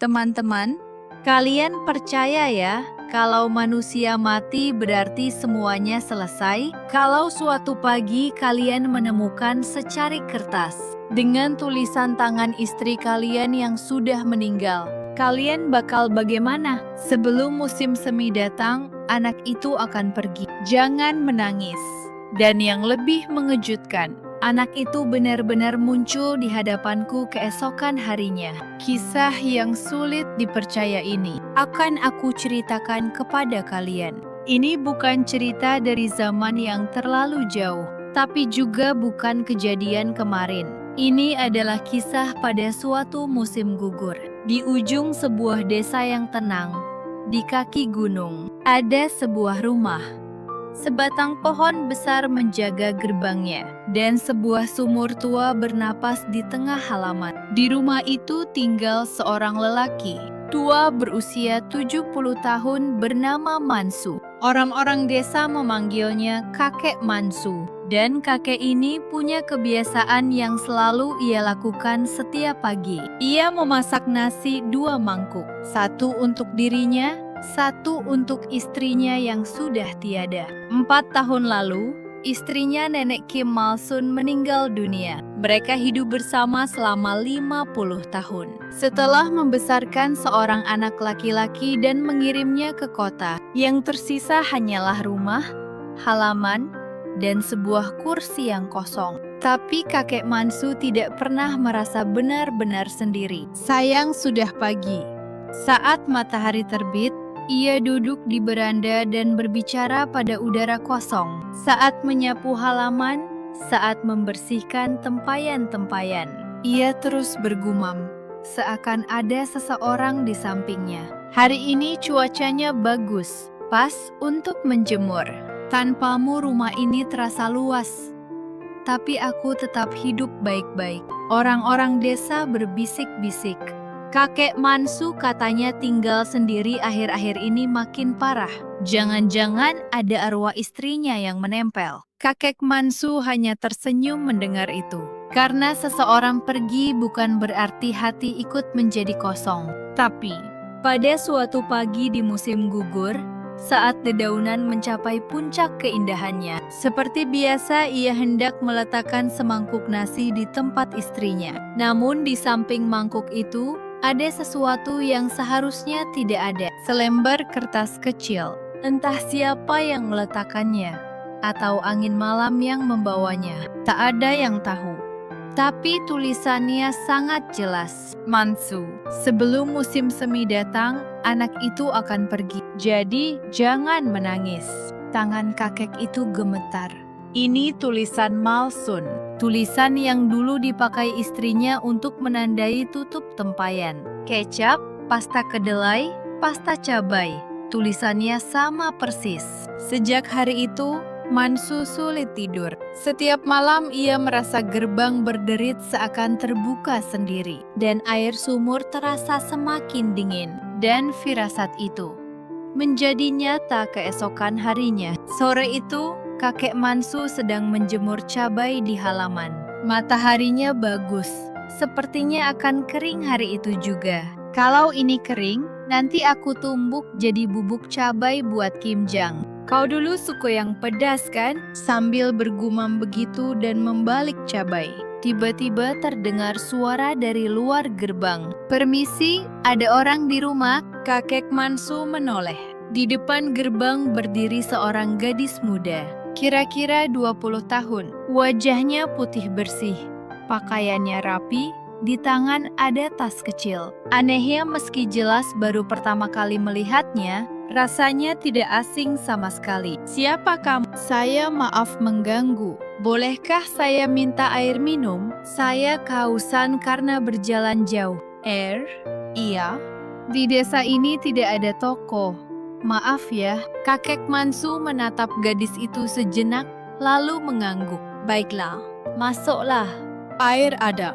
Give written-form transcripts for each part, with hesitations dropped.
Teman-teman, kalian percaya ya, kalau manusia mati berarti semuanya selesai? Kalau suatu pagi kalian menemukan secari kertas dengan tulisan tangan istri kalian yang sudah meninggal, kalian bakal bagaimana? Sebelum musim semi datang, anak itu akan pergi. Jangan menangis. Dan yang lebih mengejutkan, anak itu benar-benar muncul di hadapanku keesokan harinya. Kisah yang sulit dipercaya ini akan aku ceritakan kepada kalian. Ini bukan cerita dari zaman yang terlalu jauh, tapi juga bukan kejadian kemarin. Ini adalah kisah pada suatu musim gugur. Di ujung sebuah desa yang tenang, di kaki gunung, ada sebuah rumah. Sebatang pohon besar menjaga gerbangnya, dan sebuah sumur tua bernapas di tengah halaman. Di rumah itu tinggal seorang lelaki, tua berusia 70 tahun bernama Mansu. Orang-orang desa memanggilnya kakek Mansu, dan kakek ini punya kebiasaan yang selalu ia lakukan setiap pagi. Ia memasak nasi 2 mangkuk, satu untuk dirinya, satu untuk istrinya yang sudah tiada. 4 tahun lalu, istrinya Nenek Kim Malsun meninggal dunia. Mereka hidup bersama selama 50 tahun. Setelah membesarkan seorang anak laki-laki dan mengirimnya ke kota, yang tersisa hanyalah rumah, halaman, dan sebuah kursi yang kosong. Tapi kakek Mansu tidak pernah merasa benar-benar sendiri. Sayang sudah pagi. Saat matahari terbit, ia duduk di beranda dan berbicara pada udara kosong. Saat menyapu halaman, saat membersihkan tempayan-tempayan, ia terus bergumam, seakan ada seseorang di sampingnya. Hari ini cuacanya bagus, pas untuk menjemur. Tanpamu rumah ini terasa luas. Tapi aku tetap hidup baik-baik. Orang-orang desa berbisik-bisik. Kakek Mansu katanya tinggal sendiri akhir-akhir ini makin parah. Jangan-jangan ada arwah istrinya yang menempel. Kakek Mansu hanya tersenyum mendengar itu. Karena seseorang pergi bukan berarti hati ikut menjadi kosong. Tapi, pada suatu pagi di musim gugur, saat dedaunan mencapai puncak keindahannya, seperti biasa ia hendak meletakkan semangkuk nasi di tempat istrinya. Namun di samping mangkuk itu, ada sesuatu yang seharusnya tidak ada. Selembar kertas kecil. Entah siapa yang meletakkannya, atau angin malam yang membawanya. Tak ada yang tahu. Tapi tulisannya sangat jelas. Mansu, sebelum musim semi datang, anak itu akan pergi. Jadi, jangan menangis. Tangan kakek itu gemetar. Ini tulisan Malsun, tulisan yang dulu dipakai istrinya untuk menandai tutup tempayan. Kecap, pasta kedelai, pasta cabai. Tulisannya sama persis. Sejak hari itu, Mansu sulit tidur. Setiap malam ia merasa gerbang berderit seakan terbuka sendiri. Dan air sumur terasa semakin dingin. Dan firasat itu menjadi nyata keesokan harinya. Sore itu, kakek Mansu sedang menjemur cabai di halaman. Mataharinya bagus, sepertinya akan kering hari itu juga. Kalau ini kering, nanti aku tumbuk jadi bubuk cabai buat Kim Jang. Kau dulu suka yang pedas kan? Sambil bergumam begitu dan membalik cabai, tiba-tiba terdengar suara dari luar gerbang. Permisi, ada orang di rumah? Kakek Mansu menoleh. Di depan gerbang berdiri seorang gadis muda, kira-kira 20 tahun. Wajahnya putih bersih, pakaiannya rapi, di tangan ada tas kecil. Anehnya meski jelas baru pertama kali melihatnya, rasanya tidak asing sama sekali. Siapa kamu? Saya maaf mengganggu. Bolehkah saya minta air minum? Saya kehausan karena berjalan jauh. Air? Iya. Di desa ini tidak ada toko. Maaf ya. Kakek Mansu menatap gadis itu sejenak, lalu mengangguk. Baiklah, masuklah. Air ada.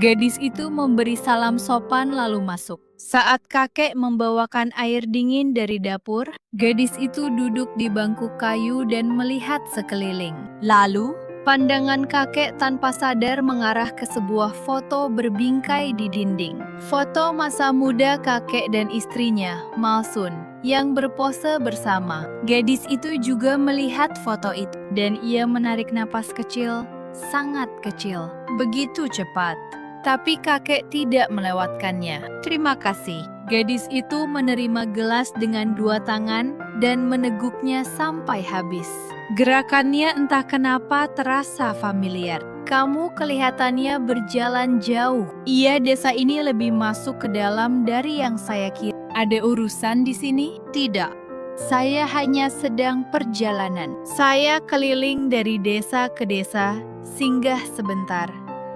Gadis itu memberi salam sopan lalu masuk. Saat kakek membawakan air dingin dari dapur, gadis itu duduk di bangku kayu dan melihat sekeliling. Lalu, Pandangan kakek tanpa sadar mengarah ke sebuah foto berbingkai di dinding. Foto masa muda kakek dan istrinya, Malsun, yang berpose bersama. Gadis itu juga melihat foto itu, dan ia menarik napas kecil, sangat kecil, begitu cepat. Tapi kakek tidak melewatkannya. Terima kasih. Gadis itu menerima gelas dengan dua tangan dan meneguknya sampai habis. Gerakannya entah kenapa terasa familiar. Kamu kelihatannya berjalan jauh. Iya, desa ini lebih masuk ke dalam dari yang saya kira. Ada urusan di sini? Tidak. Saya hanya sedang perjalanan. Saya keliling dari desa ke desa, singgah sebentar.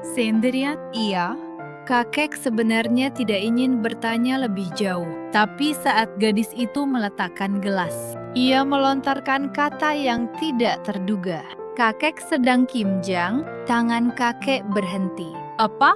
Sendirian? Iya. Kakek sebenarnya tidak ingin bertanya lebih jauh, tapi saat gadis itu meletakkan gelas, ia melontarkan kata yang tidak terduga. Kakek sedang kimjang, tangan kakek berhenti. Apa?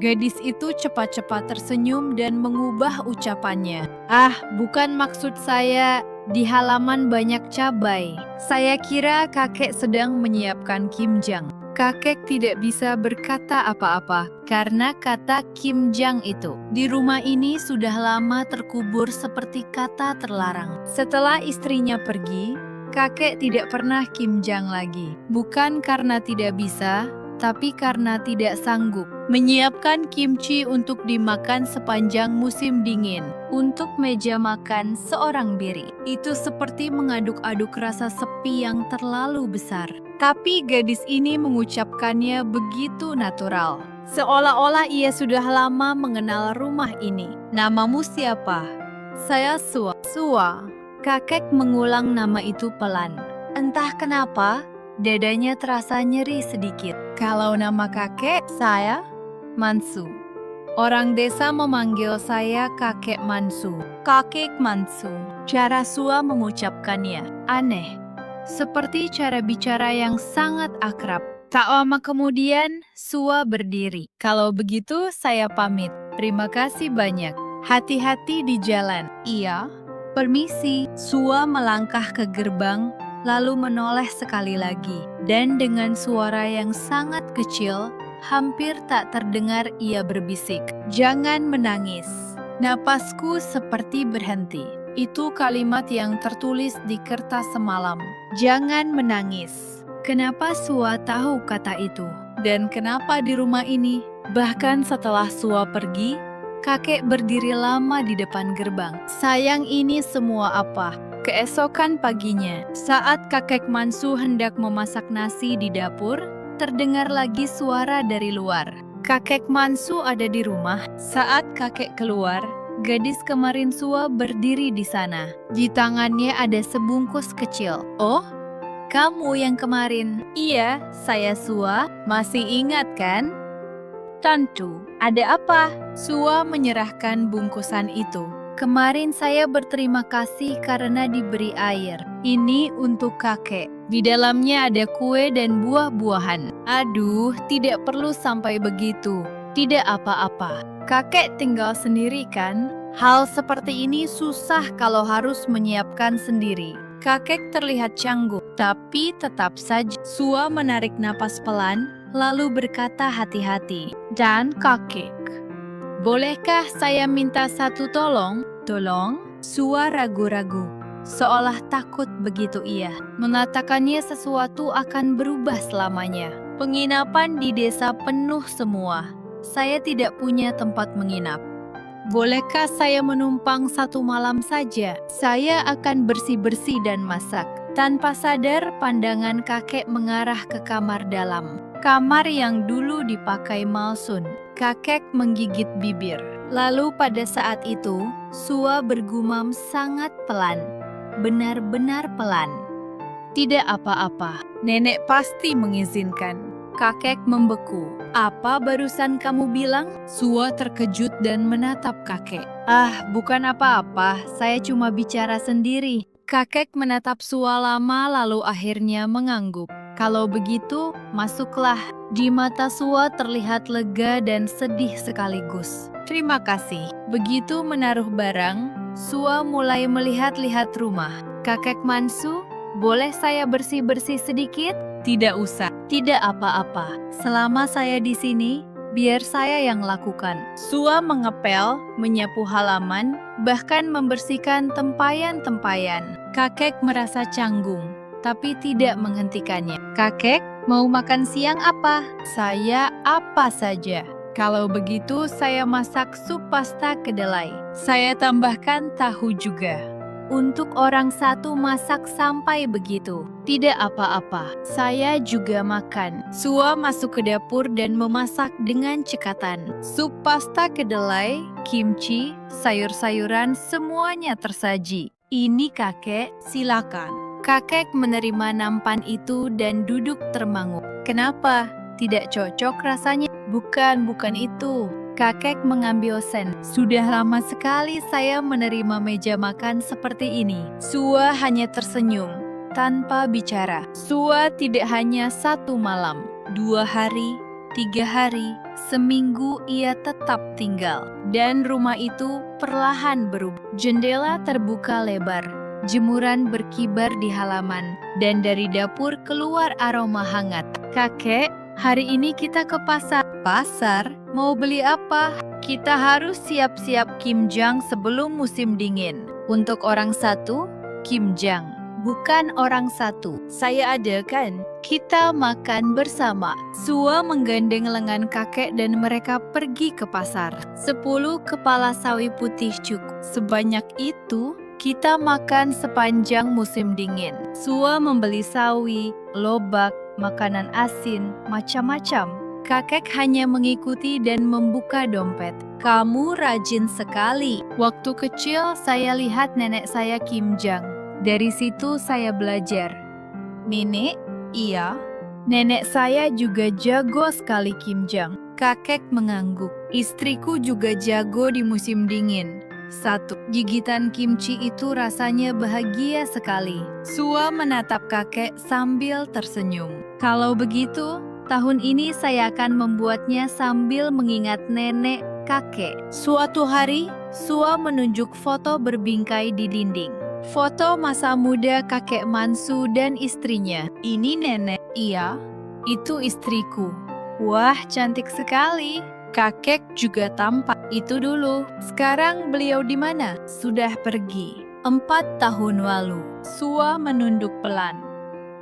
Gadis itu cepat-cepat tersenyum dan mengubah ucapannya. Ah, bukan maksud saya, di halaman banyak cabai. Saya kira kakek sedang menyiapkan kimjang. Kakek tidak bisa berkata apa-apa karena kata kimjang itu di rumah ini sudah lama terkubur seperti kata terlarang. Setelah istrinya pergi, kakek tidak pernah kimjang lagi. Bukan karena tidak bisa, tapi karena tidak sanggup menyiapkan kimchi untuk dimakan sepanjang musim dingin. Untuk meja makan seorang diri, itu seperti mengaduk-aduk rasa sepi yang terlalu besar. Tapi gadis ini mengucapkannya begitu natural, seolah-olah ia sudah lama mengenal rumah ini. Namamu siapa? Saya Sua. Sua. Kakek mengulang nama itu pelan. Entah kenapa, dadanya terasa nyeri sedikit. Kalau nama kakek, saya Mansu. Orang desa memanggil saya kakek Mansu. Kakek Mansu. Cara Sua mengucapkannya aneh, seperti cara bicara yang sangat akrab. Tak lama kemudian, Sua berdiri. Kalau begitu, saya pamit. Terima kasih banyak. Hati-hati di jalan. Iya. Permisi. Sua melangkah ke gerbang, lalu menoleh sekali lagi. Dan dengan suara yang sangat kecil, hampir tak terdengar ia berbisik. Jangan menangis. Napasku seperti berhenti. Itu kalimat yang tertulis di kertas semalam. Jangan menangis. Kenapa Sua tahu kata itu? Dan kenapa di rumah ini? Bahkan setelah Sua pergi, kakek berdiri lama di depan gerbang. Sayang, ini semua apa? Keesokan paginya, saat kakek Mansu hendak memasak nasi di dapur, terdengar lagi suara dari luar. Kakek Mansu ada di rumah. Saat kakek keluar, gadis kemarin Sua berdiri di sana. Di tangannya ada sebungkus kecil. Oh, kamu yang kemarin? Iya, saya Sua. Masih ingat kan? Tentu. Ada apa? Sua menyerahkan bungkusan itu. Kemarin saya berterima kasih karena diberi air. Ini untuk kakek. Di dalamnya ada kue dan buah-buahan. Aduh, tidak perlu sampai begitu. Tidak apa-apa. Kakek tinggal sendiri kan? Hal seperti ini susah kalau harus menyiapkan sendiri. Kakek terlihat canggung, tapi tetap saja. Sua menarik napas pelan, lalu berkata hati-hati. Dan kakek, bolehkah saya minta satu tolong? Tolong? Sua ragu-ragu, seolah takut begitu ia mengatakannya sesuatu akan berubah selamanya. Penginapan di desa penuh semua. Saya tidak punya tempat menginap. Bolehkah saya menumpang satu malam saja? Saya akan bersih-bersih dan masak. Tanpa sadar, pandangan kakek mengarah ke kamar dalam. Kamar yang dulu dipakai Malsun. Kakek menggigit bibir. Lalu pada saat itu, Sua bergumam sangat pelan. Benar-benar pelan. Tidak apa-apa, nenek pasti mengizinkan. Kakek membeku. Apa barusan kamu bilang? Sua terkejut dan menatap kakek. Ah, bukan apa-apa, saya cuma bicara sendiri. Kakek menatap Sua lama lalu akhirnya mengangguk. Kalau begitu, masuklah. Di mata Sua terlihat lega dan sedih sekaligus. Terima kasih. Begitu menaruh barang, Sua mulai melihat-lihat rumah. Kakek Mansu, boleh saya bersih-bersih sedikit? Tidak usah. Tidak apa-apa. Selama saya di sini, biar saya yang lakukan. Sua mengepel, menyapu halaman, bahkan membersihkan tempayan-tempayan. Kakek merasa canggung, tapi tidak menghentikannya. Kakek, mau makan siang apa? Saya apa saja. Kalau begitu, saya masak sup pasta kedelai. Saya tambahkan tahu juga. Untuk orang satu masak sampai begitu. Tidak apa-apa, saya juga makan. Sua masuk ke dapur dan memasak dengan cekatan. Sup pasta kedelai, kimchi, sayur-sayuran semuanya tersaji. Ini kakek, silakan. Kakek menerima nampan itu dan duduk termangu. Kenapa? Tidak cocok rasanya? Bukan itu. Kakek mengambil sen. Sudah lama sekali saya menerima meja makan seperti ini. Sua hanya tersenyum, tanpa bicara. Sua tidak hanya 1 malam, 2 hari, 3 hari, seminggu ia tetap tinggal. Dan rumah itu perlahan berubah. Jendela terbuka lebar, jemuran berkibar di halaman, dan dari dapur keluar aroma hangat. Kakek, hari ini kita ke pasar. Pasar? Mau beli apa? Kita harus siap-siap kimjang sebelum musim dingin. Untuk orang satu, kimjang. Bukan orang satu. Saya ada kan? Kita makan bersama. Sua menggandeng lengan kakek dan mereka pergi ke pasar. 10 kepala sawi putih cukup. Sebanyak itu, kita makan sepanjang musim dingin. Sua membeli sawi, lobak, makanan asin, macam-macam. Kakek hanya mengikuti dan membuka dompet. Kamu rajin sekali. Waktu kecil saya lihat nenek saya kimjang. Dari situ saya belajar. Nenek? Iya. Nenek saya juga jago sekali kimjang. Kakek mengangguk. Istriku juga jago di musim dingin. 1. Gigitan kimchi itu rasanya bahagia sekali. Sua menatap kakek sambil tersenyum. Kalau begitu, tahun ini saya akan membuatnya sambil mengingat nenek, kakek. Suatu hari, Sua menunjuk foto berbingkai di dinding. Foto masa muda kakek Mansu dan istrinya. Ini nenek. Iya, itu istriku. Wah, cantik sekali. Kakek juga tampak. Itu dulu. Sekarang beliau di mana? Sudah pergi. 4 tahun lalu. Sua menunduk pelan.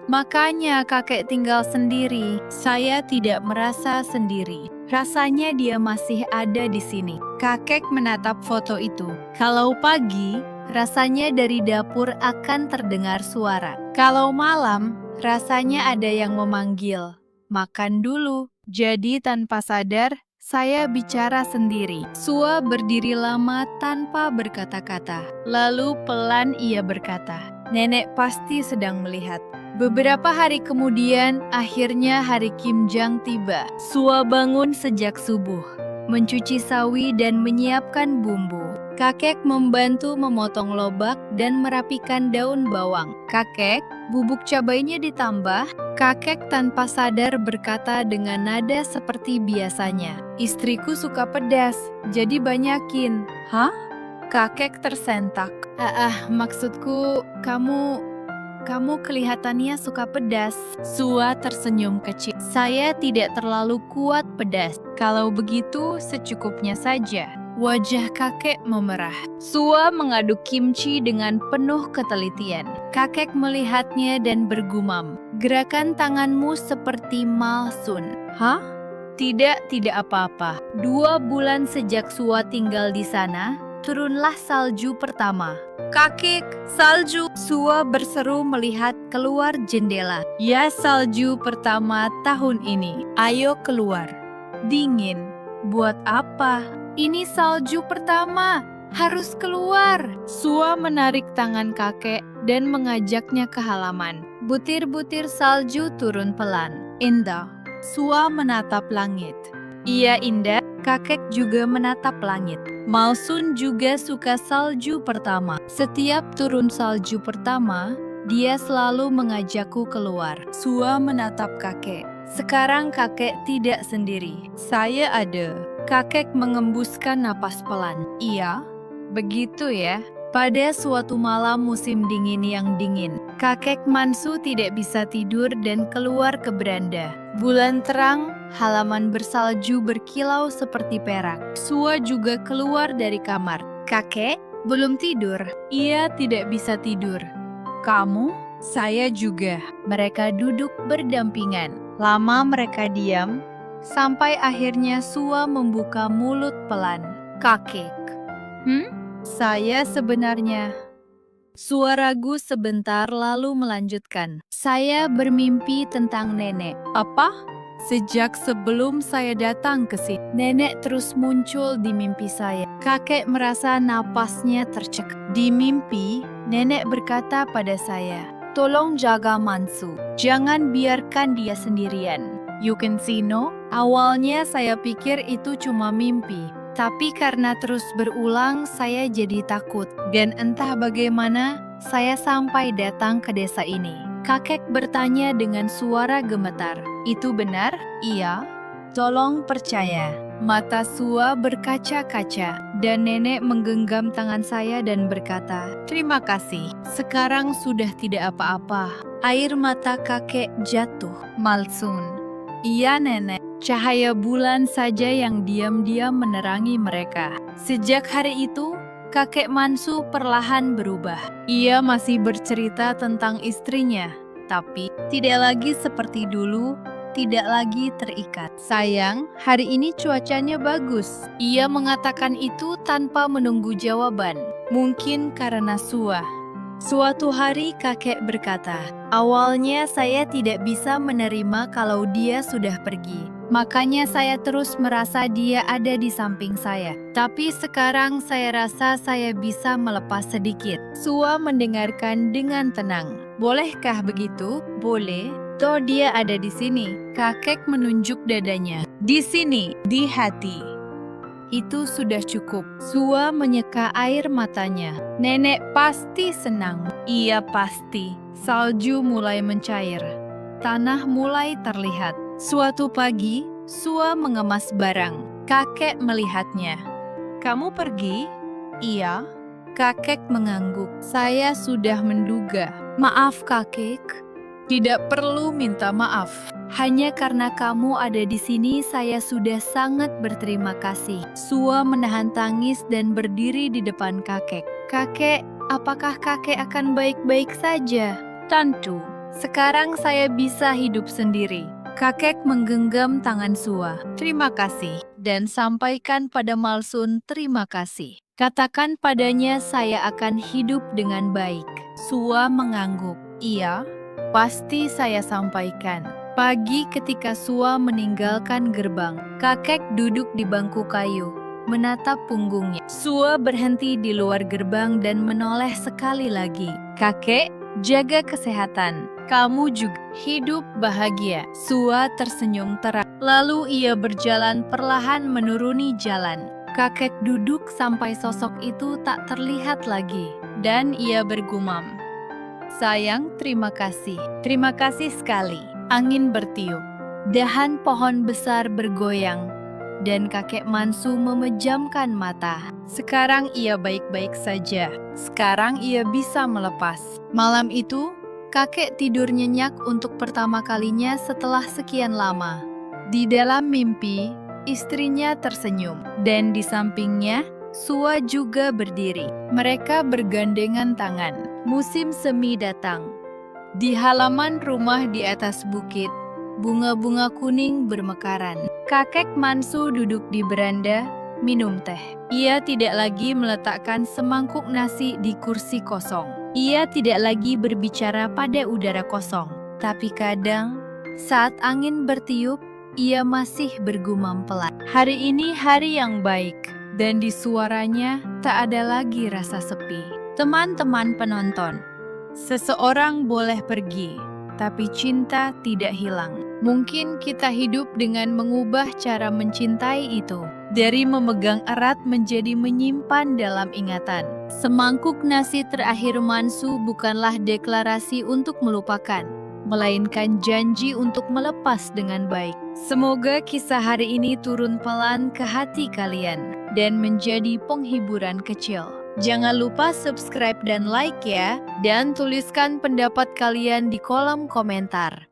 Makanya kakek tinggal sendiri. Saya tidak merasa sendiri. Rasanya dia masih ada di sini. Kakek menatap foto itu. Kalau pagi, rasanya dari dapur akan terdengar suara. Kalau malam, rasanya ada yang memanggil. Makan dulu. Jadi tanpa sadar, saya bicara sendiri. Sua berdiri lama tanpa berkata-kata. Lalu pelan ia berkata, "Nenek pasti sedang melihat." Beberapa hari kemudian, akhirnya hari kimjang tiba. Sua bangun sejak subuh, mencuci sawi dan menyiapkan bumbu. Kakek membantu memotong lobak dan merapikan daun bawang. "Kakek, bubuk cabainya ditambah." Kakek tanpa sadar berkata dengan nada seperti biasanya. "Istriku suka pedas, jadi banyakin." Hah? Kakek tersentak. Maksudku, kamu kelihatannya suka pedas." Sua tersenyum kecil. "Saya tidak terlalu kuat pedas. Kalau begitu, secukupnya saja." Wajah kakek memerah. Sua mengaduk kimchi dengan penuh ketelitian. Kakek melihatnya dan bergumam, "Gerakan tanganmu seperti Malsun." Hah? Tidak apa-apa. 2 bulan sejak Sua tinggal di sana, turunlah salju pertama. "Kakek, salju!" Sua berseru melihat keluar jendela. "Ya, salju pertama tahun ini. Ayo keluar." "Dingin." "Buat apa? Ini salju pertama. Harus keluar." Sua menarik tangan kakek dan mengajaknya ke halaman. Butir-butir salju turun pelan. "Indah." Sua menatap langit. "Iya, indah." Kakek juga menatap langit. Malsun juga suka salju pertama. Setiap turun salju pertama, dia selalu mengajakku keluar. Sua menatap kakek. Sekarang kakek tidak sendiri. Saya ada. Kakek mengembuskan napas pelan. "Iya, begitu ya." Pada suatu malam musim dingin yang dingin, kakek Mansu tidak bisa tidur dan keluar ke beranda. Bulan terang, halaman bersalju berkilau seperti perak. Sua juga keluar dari kamar. Kakek, belum tidur. Ia tidak bisa tidur. Kamu? Saya juga. Mereka duduk berdampingan. Lama mereka diam, sampai akhirnya Sua membuka mulut pelan. Kakek. Saya sebenarnya. Sua ragu sebentar lalu melanjutkan. Saya bermimpi tentang nenek. Apa? Sejak sebelum saya datang ke sini, nenek terus muncul di mimpi saya. Kakek merasa napasnya tercekat. Di mimpi, nenek berkata pada saya, "Tolong jaga Mansu. Jangan biarkan dia sendirian." You can see, no? Awalnya saya pikir itu cuma mimpi. Tapi karena terus berulang, saya jadi takut. Dan entah bagaimana, saya sampai datang ke desa ini. Kakek bertanya dengan suara gemetar. Itu benar? Iya. Tolong percaya. Mata Sua berkaca-kaca, dan nenek menggenggam tangan saya dan berkata, "Terima kasih. Sekarang sudah tidak apa-apa." Air mata kakek jatuh. Malsun. Iya nenek. Cahaya bulan saja yang diam-diam menerangi mereka. Sejak hari itu, kakek Mansu perlahan berubah. Ia masih bercerita tentang istrinya, tapi tidak lagi seperti dulu, tidak lagi terikat. Sayang, hari ini cuacanya bagus. Ia mengatakan itu tanpa menunggu jawaban. Mungkin karena Sua. Suatu hari kakek berkata, "Awalnya saya tidak bisa menerima kalau dia sudah pergi. Makanya saya terus merasa dia ada di samping saya. Tapi sekarang saya rasa saya bisa melepas sedikit." Sua mendengarkan dengan tenang. "Bolehkah begitu?" "Boleh. Toh dia ada di sini." Kakek menunjuk dadanya. "Di sini, di hati." Itu sudah cukup. Sua menyeka air matanya. Nenek pasti senang. Iya pasti. Salju mulai mencair. Tanah mulai terlihat. Suatu pagi, Sua mengemas barang. Kakek melihatnya. "Kamu pergi?" "Iya." Kakek mengangguk. "Saya sudah menduga." "Maaf kakek." "Tidak perlu minta maaf. Hanya karena kamu ada di sini, saya sudah sangat berterima kasih." Sua menahan tangis dan berdiri di depan kakek. "Kakek, apakah kakek akan baik-baik saja?" "Tentu. Sekarang saya bisa hidup sendiri." Kakek menggenggam tangan Sua. "Terima kasih. Dan sampaikan pada Malsun terima kasih. Katakan padanya saya akan hidup dengan baik." Sua mengangguk. "Iya. Pasti saya sampaikan." Pagi ketika Sua meninggalkan gerbang, kakek duduk di bangku kayu, menatap punggungnya. Sua berhenti di luar gerbang dan menoleh sekali lagi. "Kakek, jaga kesehatan. Kamu juga hidup bahagia." Sua tersenyum terang. Lalu ia berjalan perlahan menuruni jalan. Kakek duduk sampai sosok itu tak terlihat lagi, dan ia bergumam, "Sayang, terima kasih. Terima kasih sekali." Angin bertiup. Dahan pohon besar bergoyang. Dan kakek Mansu memejamkan mata. Sekarang ia baik-baik saja. Sekarang ia bisa melepas. Malam itu, kakek tidur nyenyak untuk pertama kalinya setelah sekian lama. Di dalam mimpi, istrinya tersenyum. Dan di sampingnya, Sua juga berdiri. Mereka bergandengan tangan. Musim semi datang. Di halaman rumah di atas bukit, bunga-bunga kuning bermekaran. Kakek Mansu duduk di beranda, minum teh. Ia tidak lagi meletakkan semangkuk nasi di kursi kosong. Ia tidak lagi berbicara pada udara kosong. Tapi kadang, saat angin bertiup, ia masih bergumam pelan. Hari ini hari yang baik, dan di suaranya tak ada lagi rasa sepi. Teman-teman penonton, seseorang boleh pergi, tapi cinta tidak hilang. Mungkin kita hidup dengan mengubah cara mencintai itu, dari memegang erat menjadi menyimpan dalam ingatan. Semangkuk nasi terakhir Mansu bukanlah deklarasi untuk melupakan, melainkan janji untuk melepas dengan baik. Semoga kisah hari ini turun pelan ke hati kalian dan menjadi penghiburan kecil. Jangan lupa subscribe dan like ya, dan tuliskan pendapat kalian di kolom komentar.